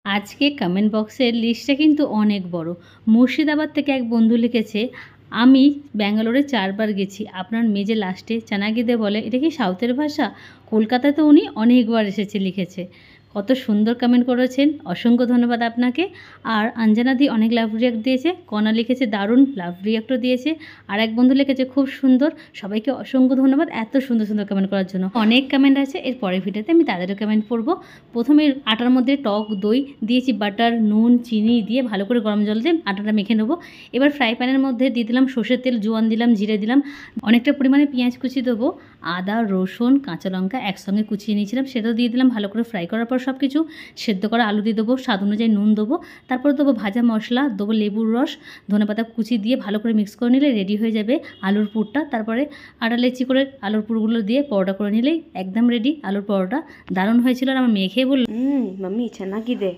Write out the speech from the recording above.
আজকে কমেন্ট বক্সের লিস্টটা কিন্তু অনেক বড়। মুর্শিদাবাদ থেকে এক বন্ধু লিখেছে, আমি ব্যাঙ্গালোরে ৪ বার গেছি। আপনার মেয়ে যে লাস্টে চানাগিদে বলে, এটা কি সাউথের ভাষা? কলকাতায় তো উনি অনেকবার এসেছে লিখেছে। কত সুন্দর কমেন্ট করেছেন, অসংখ্য ধন্যবাদ আপনাকে। আর অঞ্জনাদি অনেক লাভ রিয়াক্ট দিয়েছে। কণা লিখেছে দারুণ, লাভ রিয়াক্টও দিয়েছে। আর এক বন্ধু লিখেছে খুব সুন্দর। সবাইকে অসংখ্য ধন্যবাদ এত সুন্দর সুন্দর কমেন্ট করার জন্য। অনেক কমেন্ট আছে, এর পরের ভিডিওতে আমি তাদেরও কমেন্ট পড়ব। প্রথমে আটার মধ্যে টক দই দিয়েছি, বাটার নুন চিনি দিয়ে ভালো করে গরম জল দিয়ে আটাটা মেখে নেবো। এবার ফ্রাই প্যানের মধ্যে দিয়ে দিলাম সর্ষের তেল, জোয়ান দিলাম, জিরে দিলাম, অনেকটা পরিমাণে পেঁয়াজ কুচি দেবো, আদা রসুন কাঁচা লঙ্কা একসঙ্গে কুচিয়ে নিয়েছিলাম সেটাও দিয়ে দিলাম। ভালো করে ফ্রাই করার পর সব কিছু সেদ্ধ করা আলু দিয়ে দেবো, স্বাদ অনুযায়ী নুন দেবো, তারপর দেবো ভাজা মশলা, দেবো লেবুর রস, ধনেপাতা কুচি দিয়ে ভালো করে মিক্স করে নিলে রেডি হয়ে যাবে আলুর পুরটা। তারপরে আটা লেচি করে আলুর পুরগুলো দিয়ে পরোটা করে নিলেই একদম রেডি আলুর পরোটা। দারুণ হয়েছিল। আর আমার মেয়ে খেয়ে বলল, মাম্মি চানাকি দে।